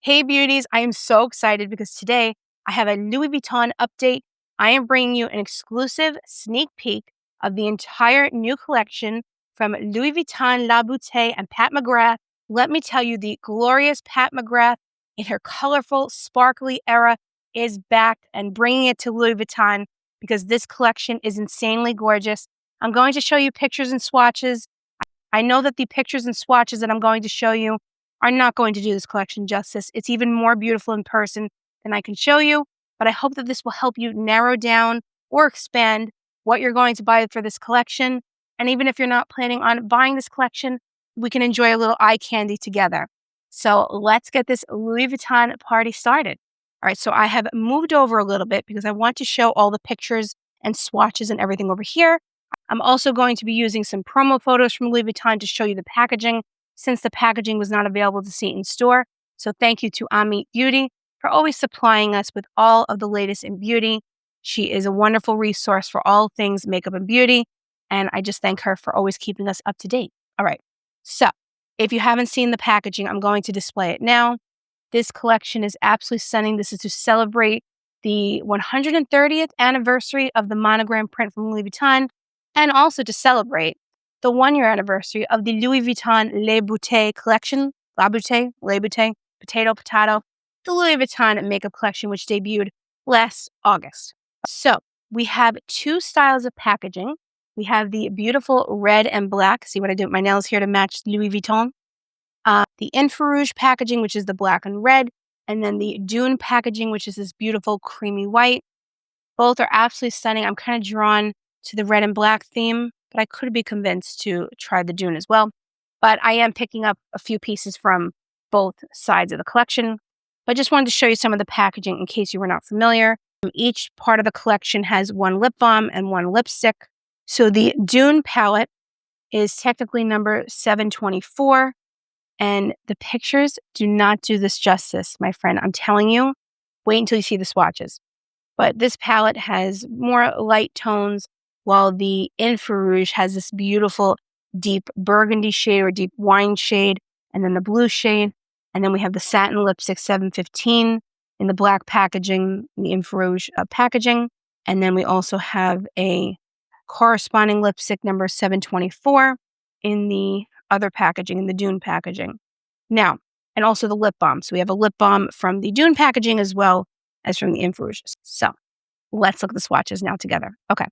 Hey beauties, I am so excited because today I have a Louis Vuitton update. I am bringing you an exclusive sneak peek of the entire new collection from Louis Vuitton La Beaute and Pat McGrath. Let me tell you, the glorious Pat McGrath in her colorful, sparkly era is back and bringing it to Louis Vuitton because this collection is insanely gorgeous. I'm going to show you pictures and swatches. I know that the pictures and swatches that I'm going to show you are not going to do this collection justice. It's even more beautiful in person than I can show you, but I hope that this will help you narrow down or expand what you're going to buy for this collection. And even if you're not planning on buying this collection, we can enjoy a little eye candy together. So let's get this Louis Vuitton party started. All right, so I have moved over a little bit because I want to show all the pictures and swatches and everything over here. I'm also going to be using some promo photos from Louis Vuitton to show you the packaging, since the packaging was not available to see in store. So thank you to Amit Beauty for always supplying us with all of the latest in beauty. She is a wonderful resource for all things makeup and beauty, and I just thank her for always keeping us up to date. All right, so if you haven't seen the packaging, I'm going to display it now. This collection is absolutely stunning. This is to celebrate the 130th anniversary of the monogram print from Louis Vuitton, and also to celebrate the 1-year anniversary of the Louis Vuitton La Beaute collection. La Beaute, potato, the Louis Vuitton makeup collection, which debuted last August. So we have two styles of packaging. We have the beautiful red and black. See what I did with my nails here to match Louis Vuitton. The Infrarouge packaging, which is the black and red, and then the Dune packaging, which is this beautiful creamy white. Both are absolutely stunning. I'm kind of drawn to the red and black theme, but I could be convinced to try the Dune as well. But I am picking up a few pieces from both sides of the collection. But I just wanted to show you some of the packaging in case you were not familiar. Each part of the collection has one lip balm and one lipstick. So the Dune palette is technically number 724. And the pictures do not do this justice, my friend. I'm telling you, wait until you see the swatches. But this palette has more light tones, while the Infrarouge has this beautiful deep burgundy shade or deep wine shade, and then the blue shade. And then we have the satin lipstick 715 in the black packaging, the Infrarouge packaging. And then we also have a corresponding lipstick number 724 in the other packaging, in the Dune packaging. Now, and also the lip balm. So we have a lip balm from the Dune packaging as well as from the Infrarouge. So let's look at the swatches now together. Okay.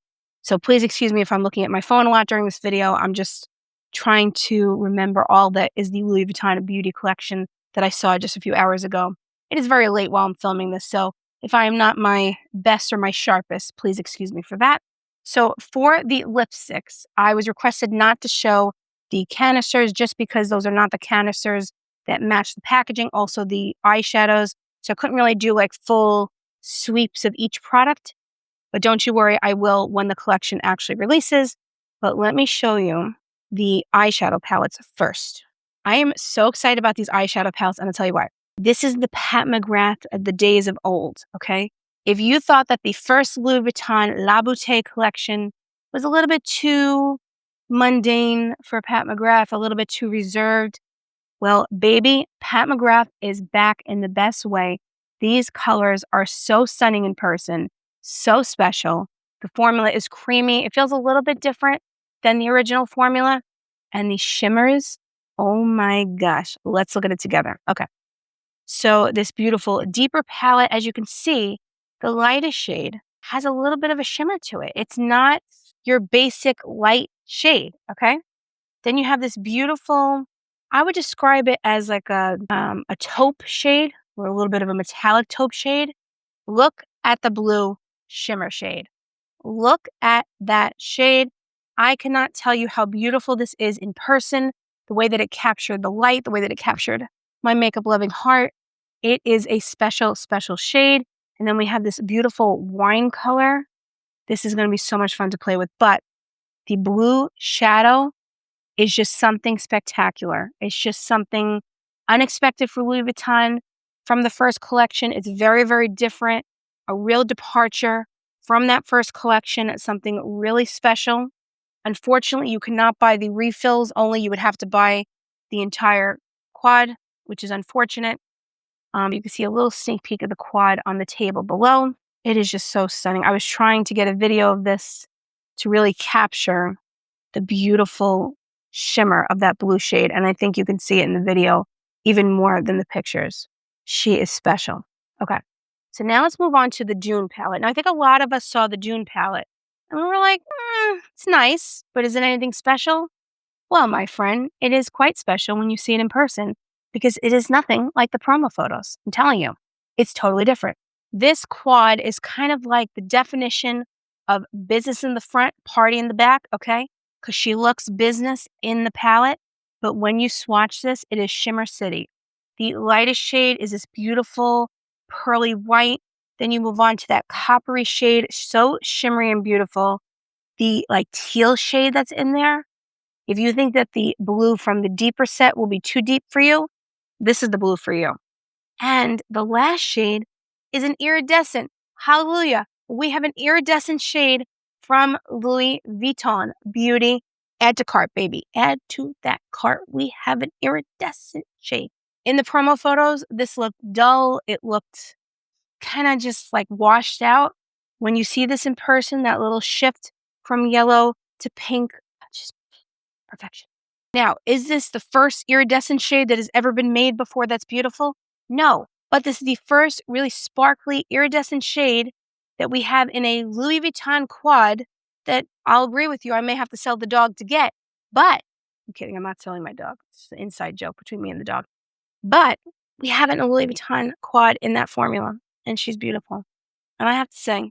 So please excuse me if I'm looking at my phone a lot during this video. I'm just trying to remember all that is the Louis Vuitton Beauty collection that I saw just a few hours ago. It is very late while I'm filming this, so if I am not my best or my sharpest, please excuse me for that. So for the lipsticks, I was requested not to show the canisters just because those are not the canisters that match the packaging. Also the eyeshadows. So I couldn't really do like full sweeps of each product. But don't you worry, I will when the collection actually releases. But let me show you the eyeshadow palettes first. I am so excited about these eyeshadow palettes, and I'll tell you why. This is the Pat McGrath of the days of old, okay? If you thought that the first Louis Vuitton La Beaute collection was a little bit too mundane for Pat McGrath, a little bit too reserved, well, baby, Pat McGrath is back in the best way. These colors are so stunning in person, so special. The formula is creamy. It feels a little bit different than the original formula. And the shimmers, oh my gosh. Let's look at it together. Okay. So this beautiful deeper palette, as you can see, the lightest shade has a little bit of a shimmer to it. It's not your basic light shade, okay? Then you have this beautiful, I would describe it as like a taupe shade, or a little bit of a metallic taupe shade. Look at the blue shimmer shade. Look at that shade. I cannot tell you how beautiful this is in person, the way that it captured the light, the way that it captured my makeup loving heart. It is a special, special shade. And then we have this beautiful wine color. This is going to be so much fun to play with. But the blue shadow is just something spectacular. It's just something unexpected for Louis Vuitton. From the first collection, it's very, very different. A real departure from that first collection. It's something really special. Unfortunately, you cannot buy the refills. Only you would have to buy the entire quad, which is unfortunate. You can see a little sneak peek of the quad on the table below. It is just so stunning. I was trying to get a video of this to really capture the beautiful shimmer of that blue shade, and I think you can see it in the video even more than the pictures. She is special. Okay, so now let's move on to the Dune palette. Now, I think a lot of us saw the Dune palette, and we were like, it's nice, but is it anything special? Well, my friend, it is quite special when you see it in person because it is nothing like the promo photos. I'm telling you, it's totally different. This quad is kind of like the definition of business in the front, party in the back, okay? Because she looks business in the palette. But when you swatch this, it is Shimmer City. The lightest shade is this beautiful pearly white. Then you move on to that coppery shade, so shimmery and beautiful. The like teal shade that's in there. If you think that the blue from the deeper set will be too deep for you, this is the blue for you. And the last shade is an iridescent. Hallelujah. We have an iridescent shade from Louis Vuitton Beauty. Add to cart, baby. Add to that cart. We have an iridescent shade. In the promo photos, this looked dull. It looked kind of just like washed out. When you see this in person, that little shift from yellow to pink, just perfection. Now, is this the first iridescent shade that has ever been made before that's beautiful? No, but this is the first really sparkly iridescent shade that we have in a Louis Vuitton quad that I'll agree with you, I may have to sell the dog to get, but I'm kidding, I'm not selling my dog. It's an inside joke between me and the dog. But we have it in a Louis Vuitton quad in that formula, and she's beautiful. And I have to say,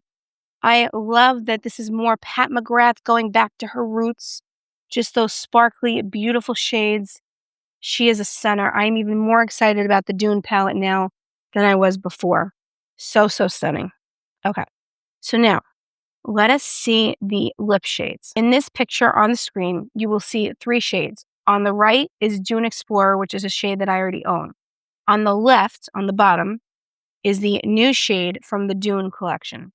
I love that this is more Pat McGrath going back to her roots. Just those sparkly, beautiful shades. She is a stunner. I'm even more excited about the Dune palette now than I was before. So, so stunning. Okay, so now let us see the lip shades. In this picture on the screen, you will see 3 shades. On the right is Dune Explorer, which is a shade that I already own. On the left, on the bottom, is the new shade from the Dune collection.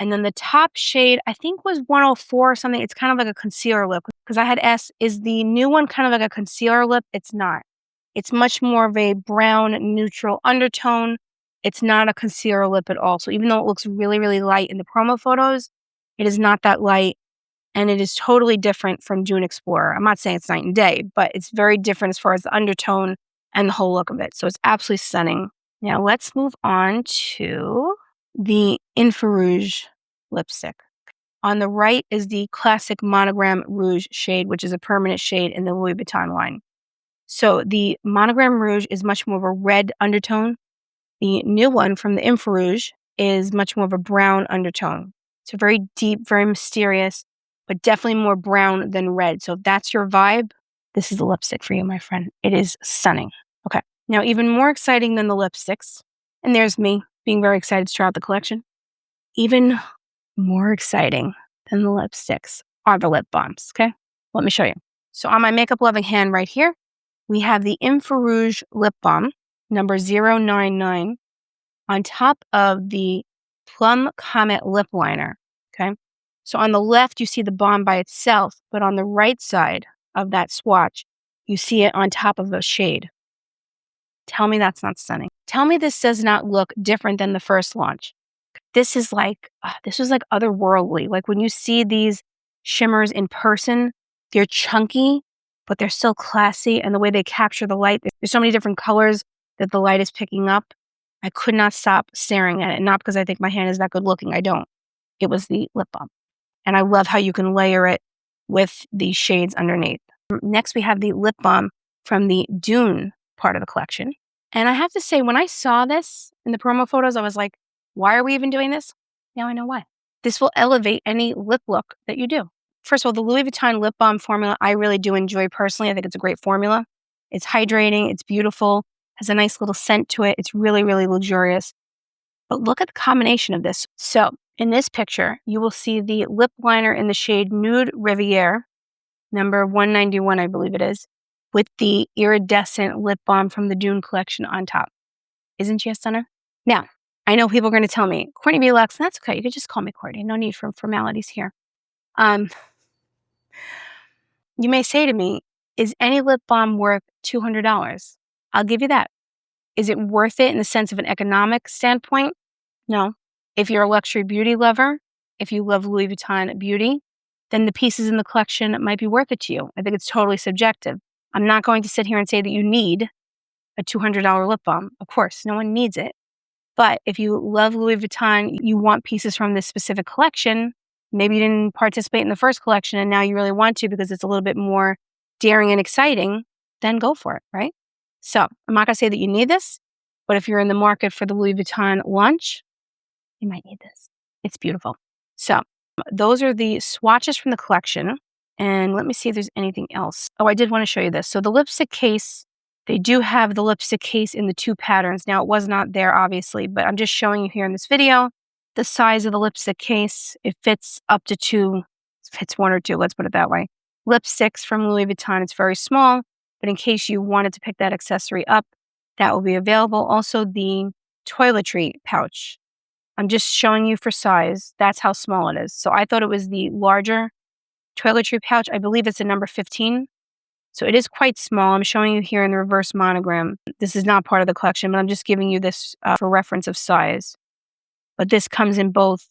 And then the top shade, I think was 104 or something. It's kind of like a concealer lip. Because I had asked, is the new one kind of like a concealer lip? It's not. It's much more of a brown, neutral undertone. It's not a concealer lip at all. So even though it looks really, really light in the promo photos, it is not that light. And it is totally different from Dune Explorer. I'm not saying it's night and day, but it's very different as far as the undertone and the whole look of it. So it's absolutely stunning. Now let's move on to the Infrarouge lipstick. On the right is the classic Monogram Rouge shade, which is a permanent shade in the Louis Vuitton line. So the Monogram Rouge is much more of a red undertone. The new one from the Infrarouge is much more of a brown undertone. It's very deep, very mysterious, but definitely more brown than red. So if that's your vibe, this is the lipstick for you, my friend. It is stunning. Okay, now even more exciting than the lipsticks, and there's me being very excited to try out the collection. Even more exciting than the lipsticks are the lip balms, okay? Let me show you. So on my makeup loving hand right here, we have the Infrarouge Lip Balm, number 099, on top of the Plum Comet Lip Liner, okay? So on the left, you see the balm by itself, but on the right side of that swatch, you see it on top of a shade. Tell me that's not stunning. Tell me this does not look different than the first launch. This is like, this was like otherworldly. Like when you see these shimmers in person, they're chunky, but they're still classy. And the way they capture the light, there's so many different colors that the light is picking up. I could not stop staring at it. Not because I think my hand is that good looking. I don't. It was the lip balm. And I love how you can layer it with the shades underneath. Next, we have the lip balm from the Dune part of the collection. And I have to say, when I saw this in the promo photos, I was like, why are we even doing this? Now I know why. This will elevate any lip look that you do. First of all, the Louis Vuitton lip balm formula, I really do enjoy personally. I think it's a great formula. It's hydrating. It's beautiful. Has a nice little scent to it. It's really, really luxurious. But look at the combination of this. So in this picture, you will see the lip liner in the shade Nude Riviere, number 191, I believe it is, with the iridescent lip balm from the Dune collection on top. Isn't she a stunner? Now, I know people are going to tell me, Courtney B. Luxe, that's okay. You could just call me Courtney. No need for formalities here. You may say to me, is any lip balm worth $200? I'll give you that. Is it worth it in the sense of an economic standpoint? No. If you're a luxury beauty lover, if you love Louis Vuitton beauty, then the pieces in the collection might be worth it to you. I think it's totally subjective. I'm not going to sit here and say that you need a $200 lip balm. Of course, no one needs it. But if you love Louis Vuitton, you want pieces from this specific collection, maybe you didn't participate in the first collection and now you really want to because it's a little bit more daring and exciting, then go for it, right? So I'm not going to say that you need this, but if you're in the market for the Louis Vuitton launch, you might need this. It's beautiful. So those are the swatches from the collection. And let me see if there's anything else. Oh, I did want to show you this. So the lipstick case, they do have the lipstick case in the 2 patterns. Now, it was not there, obviously, but I'm just showing you here in this video the size of the lipstick case. It fits up to 2, fits 1 or 2, let's put it that way. Lipsticks from Louis Vuitton, it's very small, but in case you wanted to pick that accessory up, that will be available. Also, the toiletry pouch. I'm just showing you for size. That's how small it is. So I thought it was the larger toiletry pouch. I believe it's a number 15. So it is quite small. I'm showing you here in the reverse monogram. This is not part of the collection, but I'm just giving you this for reference of size. But this comes in both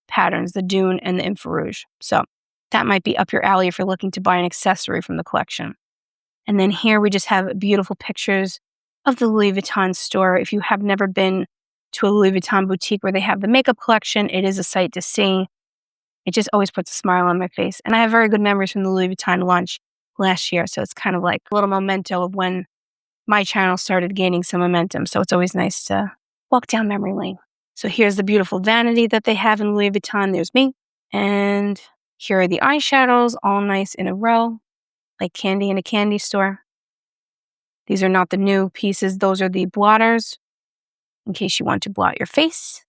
patterns, the Dune and the Infrarouge. So that might be up your alley if you're looking to buy an accessory from the collection. And then here we just have beautiful pictures of the Louis Vuitton store. If you have never been to a Louis Vuitton boutique where they have the makeup collection, it is a sight to see. It just always puts a smile on my face. And I have very good memories from the Louis Vuitton launch last year. So it's kind of like a little memento of when my channel started gaining some momentum. So it's always nice to walk down memory lane. So here's the beautiful vanity that they have in Louis Vuitton. There's me. And here are the eyeshadows, all nice in a row, like candy in a candy store. These are not the new pieces. Those are the blotters, in case you want to blot your face.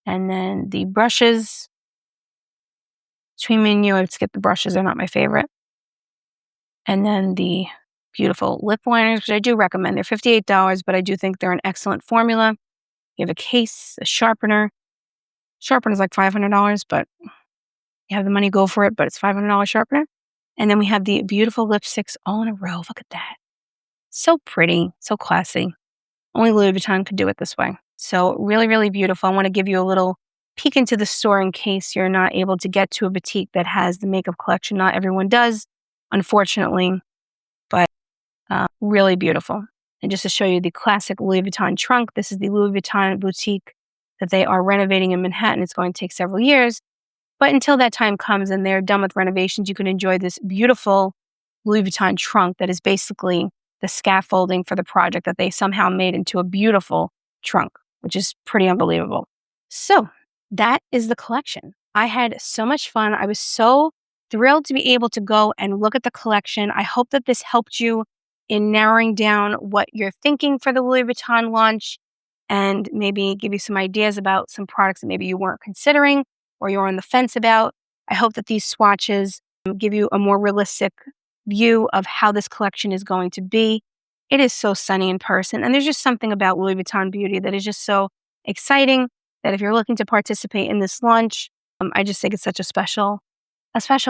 And then the brushes. Between me and you, I would skip the brushes. They're not my favorite. And then the beautiful lip liners, which I do recommend. They're $58, but I do think they're an excellent formula. You have a case, a sharpener. Sharpener is like $500, but you have the money, go for it, but it's $500 sharpener. And then we have the beautiful lipsticks all in a row. Look at that. So pretty, so classy. Only Louis Vuitton could do it this way. So really, really beautiful. I want to give you a little peek into the store in case you're not able to get to a boutique that has the makeup collection. Not everyone does, unfortunately, but really beautiful. And just to show you the classic Louis Vuitton trunk, this is the Louis Vuitton boutique that they are renovating in Manhattan. It's going to take several years, but until that time comes and they're done with renovations, you can enjoy this beautiful Louis Vuitton trunk that is basically the scaffolding for the project that they somehow made into a beautiful trunk, which is pretty unbelievable. So that is the collection. I had so much fun. I was so thrilled to be able to go and look at the collection. I hope that this helped you in narrowing down what you're thinking for the Louis Vuitton launch and maybe give you some ideas about some products that maybe you weren't considering or you're on the fence about. I hope that these swatches give you a more realistic view of how this collection is going to be. It is so sunny in person, and there's just something about Louis Vuitton beauty that is just so exciting that if you're looking to participate in this launch, I just think it's such a special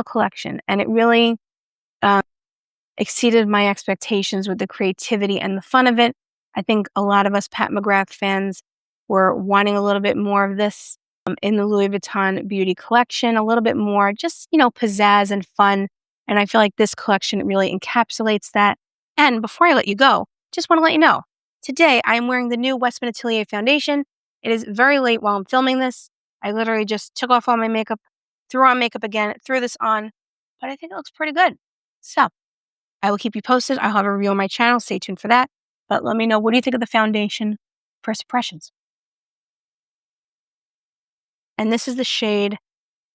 collection, and it really exceeded my expectations with the creativity and the fun of it. I think a lot of us Pat McGrath fans were wanting a little bit more of this in the Louis Vuitton beauty collection, a little bit more just, pizzazz and fun. And I feel like this collection really encapsulates that. And before I let you go, just want to let you know, today I am wearing the new Westman Atelier foundation. It is very late while I'm filming this. I literally just took off all my makeup, threw on makeup again, threw this on, but I think it looks pretty good. So I will keep you posted. I'll have a review on my channel. Stay tuned for that. But let me know, what do you think of the foundation? First impressions. And this is the shade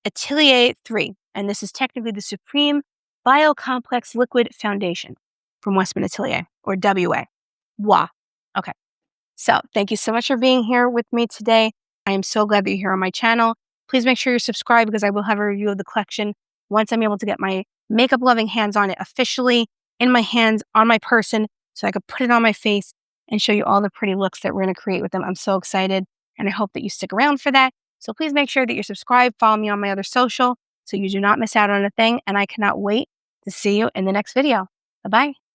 Atelier 3. And this is technically the Supreme Bio Complex Liquid Foundation from Westman Atelier, or WA. WA. Okay. So thank you so much for being here with me today. I am so glad that you're here on my channel. Please make sure you're subscribed because I will have a review of the collection once I'm able to get my makeup loving hands on it officially in my hands, on my person, so I could put it on my face and show you all the pretty looks that we're going to create with them. I'm so excited, and I hope that you stick around for that. So please make sure that you're subscribed, follow me on my other social so you do not miss out on a thing, and I cannot wait to see you in the next video. Bye-bye.